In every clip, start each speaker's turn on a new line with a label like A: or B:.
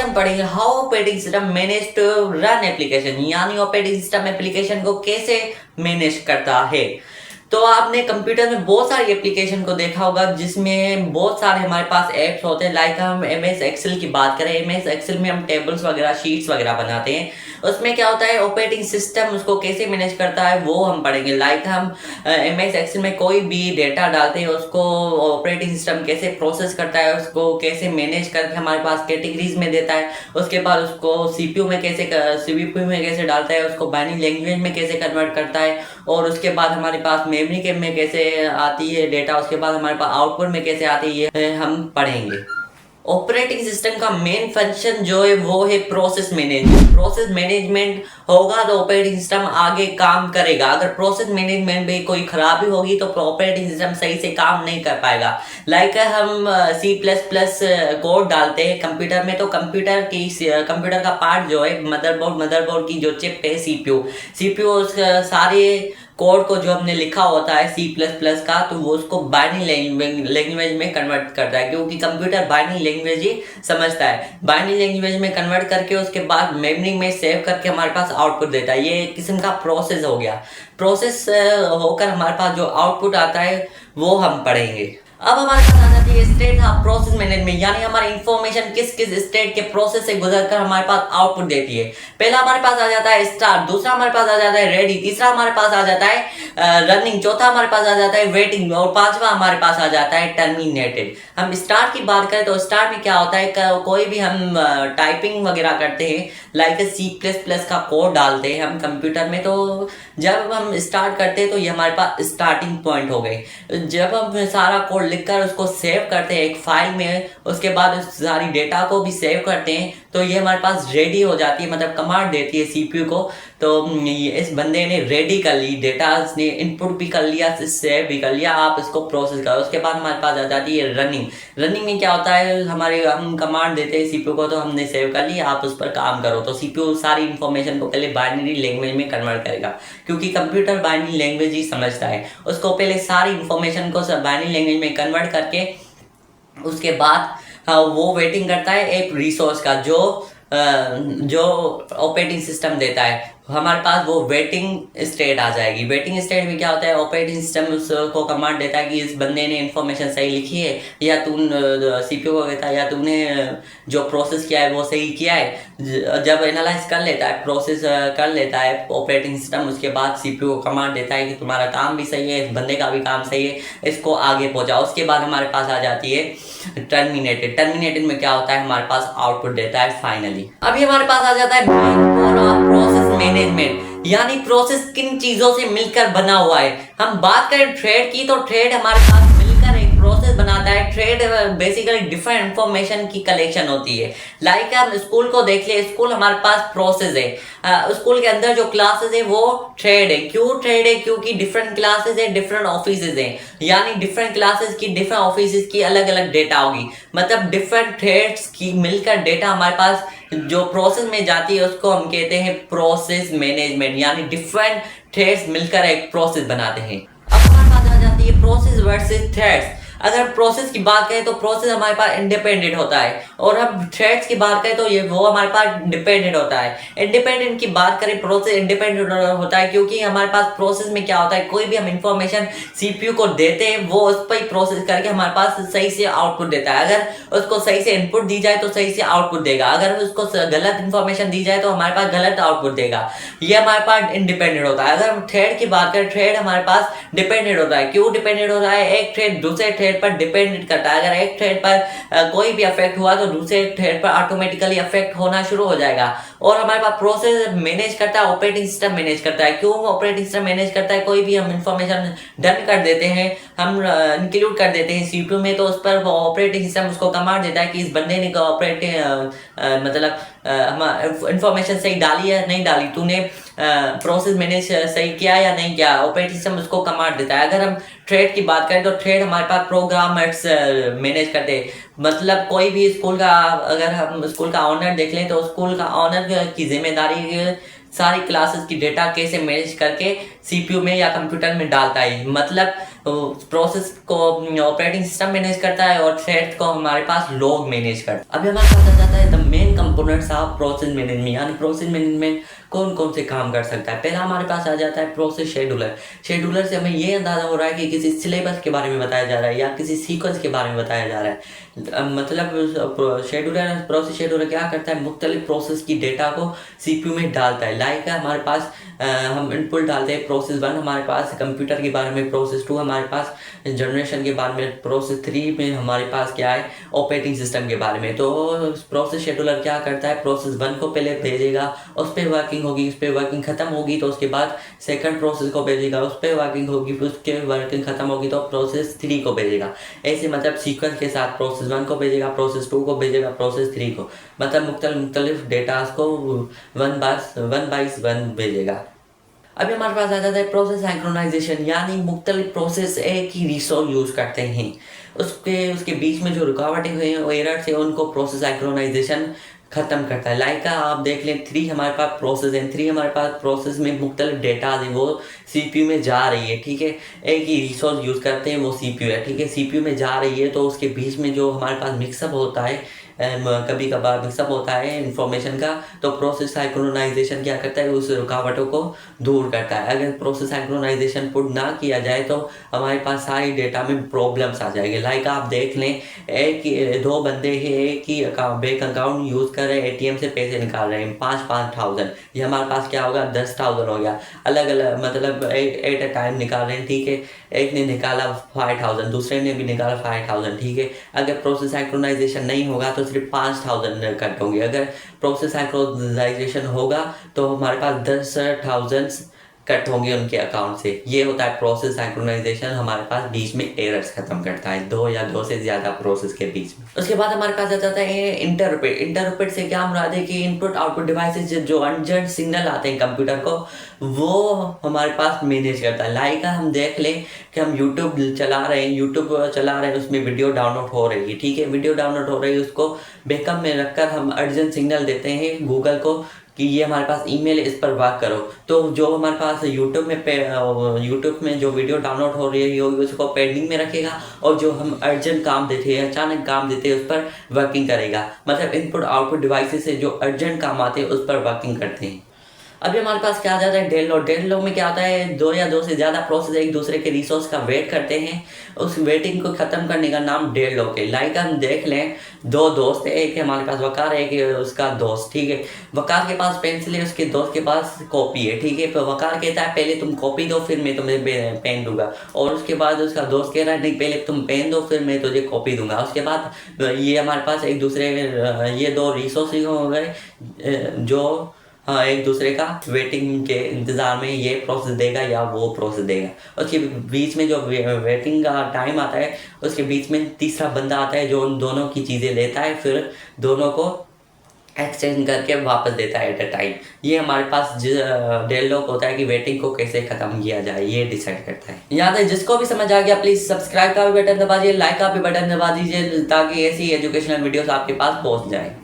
A: हम पढ़ेंगे how operating system manage to run application, यानी ऑपरेटिंग सिस्टम एप्लीकेशन को कैसे मैनेज करता है। तो आपने कंप्यूटर में बहुत सारी एप्लीकेशन को देखा होगा जिसमें बहुत सारे हमारे पास ऐप्स होते हैं। लाइक हम एम एस एक्सेल की बात करें, एम एस एक्सेल में हम टेबल्स वगैरह शीट्स वगैरह बनाते हैं। उसमें क्या होता है, ऑपरेटिंग सिस्टम उसको कैसे मैनेज करता है वो हम पढ़ेंगे। लाइक हम एम एस एक्सेल में कोई भी डेटा डालते हैं, उसको ऑपरेटिंग सिस्टम कैसे प्रोसेस करता है, उसको कैसे मैनेज करके हमारे पास कैटेगरीज में देता है, उसके बाद उसको सीपीयू में कैसे डालता है, उसको बाइनरी लैंग्वेज में कैसे कन्वर्ट करता है, और उसके बाद हमारे पास मेमोरी के में कैसे आती है डेटा, उसके बाद हमारे पास आउटपुट में कैसे आती है हम पढ़ेंगे। ऑपरेटिंग सिस्टम का मेन फंक्शन जो है वो है प्रोसेस मैनेजमेंट। प्रोसेस मैनेजमेंट होगा तो ऑपरेटिंग सिस्टम आगे काम करेगा। अगर प्रोसेस मैनेजमेंट में कोई खराबी होगी तो ऑपरेटिंग सिस्टम सही से काम नहीं कर पाएगा। लाइक हम C++ कोड डालते हैं कंप्यूटर में, तो कंप्यूटर का पार्ट जो है मदरबोर्ड की जो चिप है सीपीयू सारे कोड को जो हमने लिखा होता है C++ का, तो वो उसको बाइनरी लैंग्वेज में कन्वर्ट करता है, क्योंकि कंप्यूटर बाइनरी लैंग्वेज ही समझता है। बाइनरी लैंग्वेज में कन्वर्ट करके उसके बाद मेमोरी में सेव करके हमारे पास आउटपुट देता है। ये एक किस्म का प्रोसेस हो गया। प्रोसेस होकर हमारे पास जो आउटपुट आता है वो हम पढ़ेंगे। अब हमारे पास आ जाती है स्टेट ऑफ प्रोसेस मैनेजमेंट, यानी हमारी इंफॉर्मेशन किस किस स्टेट के प्रोसेस से गुजरकर हमारे पास आउटपुट देती है। पहला हमारे पास आ जाता है स्टार्ट, दूसरा हमारे पास आ जाता है रेडी, तीसरा हमारे पास आ जाता है रनिंग, चौथा हमारे पास आ जाता है वेटिंग, और पांचवा हमारे पास आ जाता है टर्मिनेटेड। हम स्टार्ट की बात करें तो स्टार्ट में क्या होता है, कोई भी हम टाइपिंग वगैरह करते हैं, लाइक C++ का कोड डालते हैं हम कंप्यूटर में, तो जब हम स्टार्ट करते हैं तो ये हमारे पास स्टार्टिंग पॉइंट हो गई। जब हम सारा कोड लिखकर उसको सेव करते हैं एक फाइल में, उसके बाद उस सारी डेटा को भी सेव करते हैं, तो ये हमारे पास रेडी हो जाती है, मतलब कमांड देती है सीपीयू को। तो इस बंदे ने रेडी कर ली डेटा, उसने इनपुट भी कर लिया, सेव भी कर लिया, आप इसको प्रोसेस करो। उसके बाद हमारे पास आ जाती है रनिंग में क्या होता है, हम कमांड देते हैं सीपीयू को, तो हमने सेव कर लिया, आप उस पर काम करो। तो सीपीयू सारी इंफॉर्मेशन को पहले बाइनरी लैंग्वेज में कन्वर्ट करेगा, क्योंकि कंप्यूटर बाइनरी लैंग्वेज ही समझता है। उसको पहले सारी इंफॉर्मेशन को बाइनरी लैंग्वेज में कन्वर्ट करके उसके बाद वो वेटिंग करता है एक रिसोर्स का जो ऑपरेटिंग सिस्टम देता है। हमारे पास वो वेटिंग स्टेट आ जाएगी। वेटिंग स्टेट में क्या होता है, ऑपरेटिंग सिस्टम उसको कमांड देता है कि इस बंदे ने इन्फॉर्मेशन सही लिखी है, या सीपीयू को कहता है या तूने जो प्रोसेस किया है वो सही किया है। जब एनालाइज कर लेता है, प्रोसेस कर लेता है ऑपरेटिंग सिस्टम, उसके बाद सीपीयू को कमांड देता है कि तुम्हारा काम भी सही है, इस बंदे का भी काम सही है, इसको आगे पहुंचाओ। उसके बाद हमारे पास आ जाती है टर्मिनेटेड में क्या होता है, हमारे पास आउटपुट देता है फाइनली। अभी हमारे पास आ जाता है प्रोसेस मैनेजमेंट, यानी प्रोसेस किन चीजों से मिलकर बना हुआ है। हम बात करें ट्रेड की, तो ट्रेड हमारे पास मिलकर एक प्रोसेस बनाता है। ट्रेड बेसिकली डिफरेंट इंफॉर्मेशन की कलेक्शन होती है। लाइक हम स्कूल को देख ले, स्कूल हमारे पास प्रोसेस है। स्कूल के अंदर जो क्लासेस है वो ट्रेड है। क्यों ट्रेड है, क्योंकि डिफरेंट क्लासेस है, डिफरेंट ऑफिसेज है, यानी डिफरेंट क्लासेस की डिफरेंट ऑफिसेज की अलग अलग डेटा होगी। मतलब डिफरेंट ट्रेड्स की मिलकर डेटा हमारे पास जो प्रोसेस में जाती है उसको हम कहते हैं प्रोसेस मैनेजमेंट, यानी डिफरेंट थ्रेड्स मिलकर एक प्रोसेस बनाते हैं। अब हमारे पास आ जाती है प्रोसेस वर्सेस थ्रेड्स। अगर प्रोसेस की बात करें तो प्रोसेस हमारे पास इंडिपेंडेंट होता है, और हम थ्रेड्स की बात करें तो ये वो हमारे पास डिपेंडेंट होता है। इंडिपेंडेंट की बात करें, प्रोसेस इंडिपेंडेंट होता है क्योंकि हमारे पास प्रोसेस में क्या होता है, कोई भी हम इंफॉर्मेशन सीपीयू को देते हैं, वो उस पर ही प्रोसेस करके हमारे पास सही से आउटपुट देता है। अगर उसको सही से इनपुट दी जाए तो सही से आउटपुट देगा, अगर उसको गलत इंफॉर्मेशन दी जाए तो हमारे पास गलत आउटपुट देगा। ये हमारे पास इंडिपेंडेंट होता है। अगर हम थ्रेड की बात करें, थ्रेड हमारे पास डिपेंडेंट होता है। क्यों डिपेंडेंट होता है, एक थ्रेड दूसरे थ्रेड पर डिपेंडेंट करता है। अगर एक थ्रेड पर कोई भी अफेक्ट हुआ तो दूसरे थ्रेड पर ऑटोमेटिकली अफेक्ट होना शुरू हो जाएगा। और हमारे पास प्रोसेस मैनेज करता है, ऑपरेटिंग सिस्टम मैनेज करता है। क्यों ऑपरेटिंग सिस्टम मैनेज करता है, कोई भी हम इंफॉर्मेशन डन कर देते हैं, हम इंक्लूड कर देते हैं सीपीयू में, तो उस पर ऑपरेटिंग सिस्टम उसको कमांड देता है कि इस बंदे ने मतलब इंफॉर्मेशन सही डाली या नहीं डाली, तूने प्रोसेस मैनेज सही किया या नहीं किया, ऑपरेटिंग सिस्टम उसको कमांड देता है। अगर हम ट्रेड की बात करें तो ट्रेड हमारे पास प्रोग्रामर्स मैनेज करते हैं। मतलब कोई भी स्कूल का, अगर हम स्कूल का ऑनर देख लें तो स्कूल का ऑनर की जिम्मेदारी सारी क्लासेस की डेटा कैसे मैनेज करके सीपीयू में या कंप्यूटर में डालता है। मतलब प्रोसेस को ऑपरेटिंग सिस्टम मैनेज करता है और थ्रेड को हमारे पास लोग मैनेज करता है। अभी हमारे पास आ जाता है the main components of process management, यानी प्रोसेस मैनेजमेंट कौन कौन से काम कर सकता है। पहला हमारे पास आ जाता है प्रोसेस शेड्यूलर। शेड्यूलर से हमें ये अंदाजा हो रहा है कि किसी सिलेबस के बारे में बताया जा रहा है या किसी सीक्वेंस के बारे में बताया जा रहा है। मतलब शेड्यूलर, प्रोसेस शेड्यूलर क्या करता है, मुख्तलिफ प्रोसेस की डेटा को सीपीयू में डालता है। लाइक हमारे पास हम इनपुट डालते हैं प्रोसेस 1 हमारे पास कंप्यूटर के बारे में, प्रोसेस 2 हमारे पास जनरेशन के बारे में, प्रोसेस 3 में हमारे पास क्या है, ऑपरेटिंग सिस्टम के बारे में। तो प्रोसेस शेड्यूलर क्या करता है, प्रोसेस 1 को पहले भेजेगा, उस पर वर्किंग होगी, उस पर वर्किंग खत्म होगी तो उसके बाद सेकंड प्रोसेस को भेजेगा, उस पर वर्किंग होगी, फिर उसके वर्किंग खत्म होगी तो प्रोसेस 3 को भेजेगा। ऐसे मतलब सीक्वेंस के साथ प्रोसेस 1 को भेजेगा, प्रोसेस 2 को भेजेगा, प्रोसेस 3 को, मतलब मुख्तलिफ डेटा को वन बाय वन भेजेगा। अभी हमारे पास आ जाता है प्रोसेस सिंक्रोनाइजेशन, यानी मुख्तलिफ प्रोसेस एक ही रिसोर्स यूज करते हैं, उसके बीच में जो रुकावटें हुई हैं, एरर्स है, उनको प्रोसेस सिंक्रोनाइजेशन खत्म करता है। लाइक आप देख लें 3 हमारे पास प्रोसेस हैं, 3 हमारे पास प्रोसेस में मुख्तलिफ डेटा है वो सीपीयू में जा रही है, ठीक है, एक ही रिसोर्स यूज करते हैं वो सीपीयू है, ठीक है, सीपीयू में जा रही है तो उसके बीच में जो हमारे पास मिक्सअप होता है, कभी कभार मिक्सअप होता है इंफॉर्मेशन का, तो प्रोसेस सिंक्रोनाइजेशन क्या करता है, उस रुकावटों को दूर करता है। अगर प्रोसेस सिंक्रोनाइजेशन पुट ना किया जाए तो हमारे पास सारी डेटा में प्रॉब्लम्स आ जाएंगे। लाइक आप देख लें, दो बंदे हैं, एक ही बैंक अकाउंट यूज कर रहे हैं, एटीएम से पैसे निकाल रहे हैं 5,000, ये हमारे पास क्या होगा 10,000 हो गया। अलग अलग मतलब एट अ टाइम निकाल रहे हैं, ठीक है, एक ने निकाला 5,000, दूसरे ने भी निकाला 5,000, ठीक है। अगर प्रोसेस सिंक्रोनाइजेशन नहीं होगा तो सिर्फ 5,000 कट होंगे। अगर प्रोसेस सिंक्रोनाइजेशन होगा तो हमारे पास 10,000 कट होंगे उनके अकाउंट से। ये होता है प्रोसेस सिंक्रोनाइजेशन, हमारे पास बीच में एरर्स खत्म करता है, 2 या 2 से ज्यादा प्रोसेस के बीच में। उसके बाद हमारे पास आ जाता है इंटरप्रेट। इंटरप्रेट से क्या मुराद है कि इनपुट आउटपुट डिवाइसेस जो अर्जेंट सिग्नल आते हैं कंप्यूटर को, वो हमारे पास मैनेज करता है। लाइक हम देख लें कि हम यूट्यूब चला रहे हैं, उसमें वीडियो डाउनलोड हो रही है, ठीक है, वीडियो डाउनलोड हो रही है, उसको बैकअप में रखकर हम अर्जेंट सिग्नल देते हैं गूगल को कि ये हमारे पास ईमेल, इस पर वर्क करो। तो जो हमारे पास यूट्यूब में जो वीडियो डाउनलोड हो रही होगी उसको पेंडिंग में रखेगा, और जो हम अर्जेंट काम देते हैं, अचानक काम देते हैं, उस पर वर्किंग करेगा। मतलब इनपुट आउटपुट डिवाइसेस से जो अर्जेंट काम आते हैं उस पर वर्किंग करते हैं। अभी हमारे पास क्या आ जाता है डेल लॉग। डेल लॉग में क्या होता है, 2 या 2 से ज़्यादा प्रोसेस एक दूसरे के रिसोर्स का वेट करते हैं, उस वेटिंग को ख़त्म करने का नाम डेल लॉग है। लाइक हम देख लें 2 दोस्त है, एक है हमारे पास वकार है, एक है उसका दोस्त, ठीक है। वकार के पास पेंसिल है, उसके दोस्त के पास कॉपी है, ठीक है। तो वकार कहता है पहले तुम कॉपी दो फिर मैं तुम्हें पेन दूंगा, और उसके बाद उसका दोस्त कह रहा है नहीं पहले तुम पेन दो फिर मैं तुझे कॉपी दूंगा। उसके बाद ये हमारे पास एक दूसरे, ये 2 रिसोर्स हो गए जो हाँ एक दूसरे का वेटिंग के इंतज़ार में ये प्रोसेस देगा या वो प्रोसेस देगा। उसके बीच में जो वेटिंग का टाइम आता है उसके बीच में तीसरा बंदा आता है जो उन दोनों की चीज़ें लेता है, फिर दोनों को एक्सचेंज करके वापस देता है एट अ टाइम। ये हमारे पास डेल लॉग होता है कि वेटिंग को कैसे ख़त्म किया जाए, ये डिसाइड करता है। याद है जिसको भी समझ आ गया प्लीज़ सब्सक्राइब का भी बटन दबा दीजिए, लाइक का भी बटन दबा दीजिए ताकि ऐसी एजुकेशनल वीडियोस आपके पास पहुँच जाए।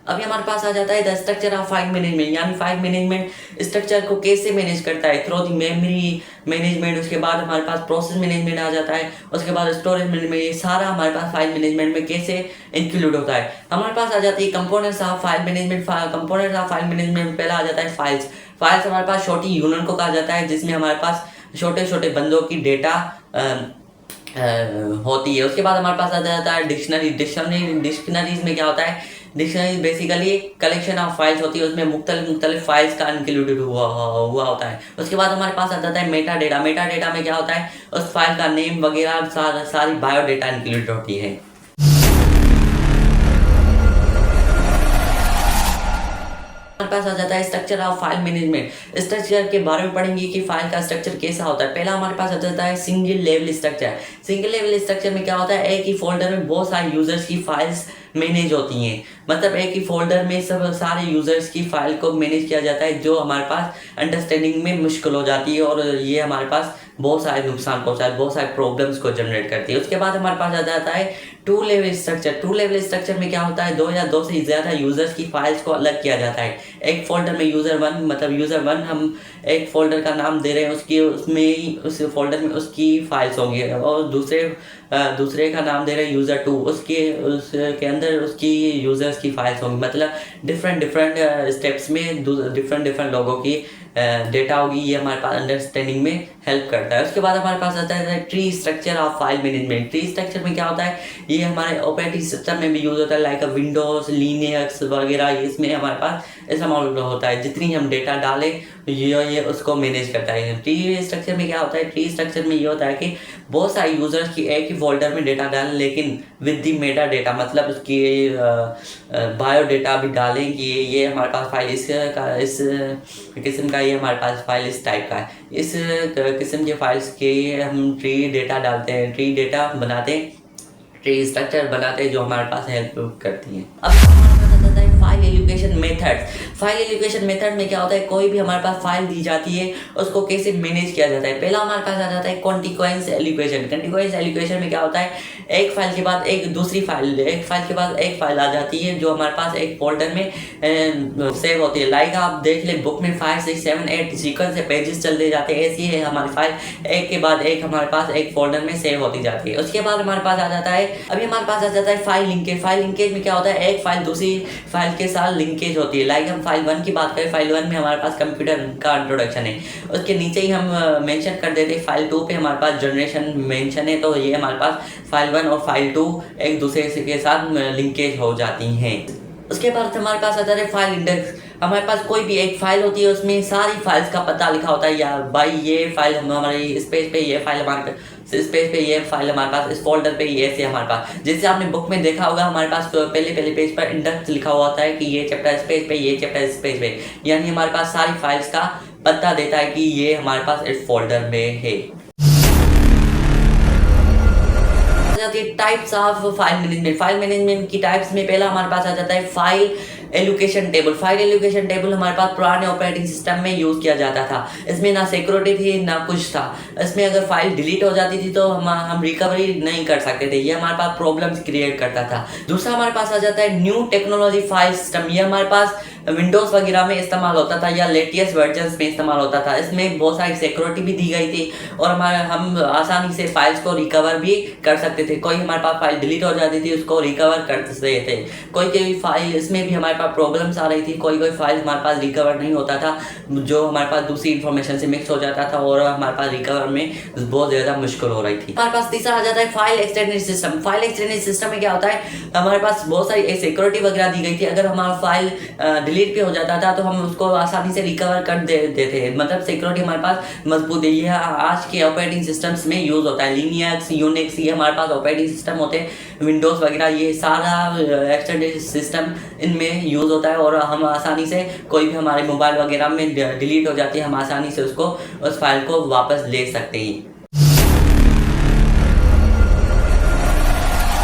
A: अभी हमारे पास आ जाता है the structure of file management, यानी फाइल मैनेजमेंट स्ट्रक्चर को कैसे मैनेज करता है थ्रू दी मेमोरी मैनेजमेंट। उसके बाद हमारे पास प्रोसेस मैनेजमेंट आ जाता है, उसके बाद स्टोरेज मैनेजमेंट। ये सारा हमारे पास फाइल मैनेजमेंट में कैसे इंक्लूड होता है। हमारे पास आ जाती है components of file management. Components of file management पहला आ जाता है फाइल्स हमारे पास छोटी यूनिट को कहा जाता है, जिसमें हमारे पास छोटे छोटे बंदों की डेटा होती है। उसके बाद हमारे पास आ जाता है डिक्शनरीज में क्या होता है, dictionary basically collection of files होती है, उसमें मुख्तलिफ फाइल्स का इंक्लूडेड हुआ होता है। उसके बाद हमारे पास आ जाता है मेटा डेटा में क्या होता है, उस फाइल का नेम वगैरह सारी बायोडेटा इंक्लूडेड होती है। हमारे पास आ जाता है structure of file management. Structure के बारे में पढ़ेंगे कि फाइल का स्ट्रक्चर कैसा होता है। पहला हमारे पास आ जाता है single level structure. Single level structure में क्या होता है, एक ही फोल्डर में बहुत सारे यूजर्स की फाइल्स मैनेज होती हैं। मतलब एक ही फोल्डर में सब सारे यूजर्स की फाइल को मैनेज किया जाता है, जो हमारे पास अंडरस्टैंडिंग में मुश्किल हो जाती है और ये हमारे पास बहुत सारे नुकसान पहुंचाए, बहुत सारे प्रॉब्लम्स को जनरेट करती है। उसके बाद हमारे पास आ जाता है two level structure. Two level structure में क्या होता है, दो या दो से ज़्यादा यूजर्स की फाइल्स को अलग किया जाता है। एक फोल्डर में यूजर वन, मतलब यूजर वन हम एक फोल्डर का नाम दे रहे हैं, उसकी उसमें उस फोल्डर में उसकी फाइल्स होंगी, और दूसरे का नाम दे रहे हैं यूजर टू, उसके अंदर उसकी यूजर्स की फाइल्स होंगी। मतलब डिफरेंट स्टेप्स में डिफरेंट लोगों की डेटा होगी। ये हमारे पास अंडरस्टैंडिंग में हेल्प करता है। उसके बाद हमारे पास आता है tree structure of file management. Tree structure में क्या होता है, ये हमारे ऑपरेटिंग सिस्टम में भी यूज होता है, लाइक विंडोज, लिनक्स वगैरह। इसमें हमारे पास ऐसा मॉडल होता है, जितनी हम डेटा डालें ये उसको मैनेज करता है। ट्री स्ट्रक्चर में क्या होता है, ट्री स्ट्रक्चर में ये होता है कि बहुत सारे यूजर्स की एक ही फोल्डर में डेटा डालें, लेकिन विद दी मेटा डेटा, मतलब उसकी बायोडेटा भी डालें कि ये हमारे पास फाइल इस किस्म का, ये हमारे पास फाइल इस टाइप का है। इस किस्म के फाइल्स के हम ट्री डेटा डालते हैं, ट्री डेटा बनाते हैं, ट्री स्ट्रक्चर बनाते हैं, जो हमारे पास हेल्प करती हैं। अब file allocation method. File allocation method में क्या होता है, कोई भी हमारे पास फाइल दी जाती है उसको कैसे मैनेज किया जाता है। पहला हमारे पास आ जाता है कॉन्टिक्वेंस एलोकेशन। कॉन्टिक्वेंस एलोकेशन में क्या होता है, एक फाइल के बाद एक दूसरी फाइल, एक फाइल के बाद एक फाइल आ जाती है, जो हमारे पास एक फोल्डर में सेव होती है। लाइक आप देख ले, बुक में 5, 6, 7, 8 सीक्वेंस से पेजेस चलते जाते हैं, ऐसी है हमारी फाइल एक के बाद एक हमारे पास एक फोल्डर में सेव होती जाती है। उसके बाद हमारे पास आ जाता है, अभी हमारे पास आ जाता है फाइल लिंकेज। फाइल लिंकेज में क्या होता है, एक फाइल दूसरी फाइल के साथ लिंकेज होती है। लाइक हम फाइल 1 की बात करें, फाइल 1 में हमारे पास कंप्यूटर का इंट्रोडक्शन है, उसके नीचे ही हम मेंशन कर देते हैं फाइल 2 पे हमारे पास जनरेशन मेंशन है, तो ये हमारे पास फाइल 1 और फाइल 2 एक दूसरे के साथ लिंकेज हो जाती हैं। उसके बाद हमारे पास आता है फाइल इंडेक्स। हमारे पास कोई भी एक फाइल होती है, उसमें सारी फाइल्स का पता लिखा होता है, या भाई ये फाइल हमारे इस पेज पे, ये फाइल हमारे इस पेज पे, ये फाइल हमारे पास इस फोल्डर पे, ये से हमारे पास, जैसे आपने बुक में देखा होगा हमारे पास पहले पेज पर इंडेक्स लिखा हुआ होता है कि ये चैप्टर इस पेज पे, ये चैप्टर इस पेज पे, यानी हमारे पास सारी फाइल्स का पता देता है कि ये हमारे पास इस फोल्डर में है। Types of file management. File management की टाइप्स में पहला हमारे पास आ जाता है file allocation table. File allocation table हमारे पास पुराने ऑपरेटिंग सिस्टम में यूज किया जाता था। इसमें ना सिक्योरिटी थी ना कुछ था। इसमें अगर फाइल डिलीट हो जाती थी तो हम रिकवरी नहीं कर सकते थे, ये हमारे पास प्रॉब्लम्स क्रिएट करता था। दूसरा हमारे पास आ जाता है न्यू टेक्नोलॉजी फाइल सिस्टम। ये हमारे पास विंडोज वगैरह में इस्तेमाल होता था या लेटेस्ट वर्जन में इस्तेमाल होता था। इसमें बहुत सारी सिक्योरिटी भी दी गई थी और हम आसानी से फाइल्स को रिकवर भी कर सकते थे। कोई हमारे पास फाइल डिलीट हो जाती थी, उसको रिकवर कर सकते थे। कोई फाइल इसमें भी हमारे पास प्रॉब्लम्स आ रही थी, कोई फाइल हमारे पास रिकवर नहीं होता था, जो हमारे पास दूसरी इन्फॉर्मेशन से मिक्स हो जाता था और हमारे पास रिकवर में बहुत ज़्यादा मुश्किल हो रही थी। हमारे पास तीसरा आ जाता है file extended system. File extended system में क्या होता है, हमारे पास बहुत सारी सिक्योरिटी वगैरह दी गई थी। अगर हमारा फाइल डिलीट भी हो जाता था तो हम उसको आसानी से रिकवर कर देते थे, मतलब सिक्योरिटी हमारे पास मजबूत है। यह आज के ऑपरेटिंग सिस्टम्स में यूज होता है। लिनक्स, यूनिक्स, ये हमारे पास ऑपरेटिंग सिस्टम होते हैं, विंडोज वगैरह, ये सारा एक्सटेंडेड सिस्टम इनमें यूज होता है और हम आसानी से कोई भी हमारे मोबाइल वगैरह में डिलीट हो जाती है, हम आसानी से उस फाइल को वापस ले सकते हैं।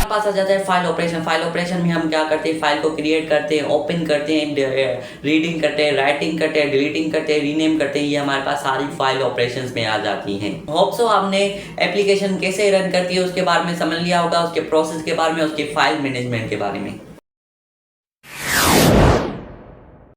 A: पास आ जाता है फाइल ऑपरेशन। फाइल ऑपरेशन में हम क्या करते हैं, फाइल को क्रिएट करते हैं, ओपन करते हैं, रीडिंग करते हैं, राइटिंग करते हैं, डिलीटिंग करते हैं, रीनेम करते हैं। ये हमारे पास सारी फाइल ऑपरेशंस में आ जाती हैं। होप सो आपने एप्लीकेशन कैसे रन करती है उसके बारे में समझ लिया होगा, उसके प्रोसेस के बारे में, उसके फाइल मैनेजमेंट के बारे में।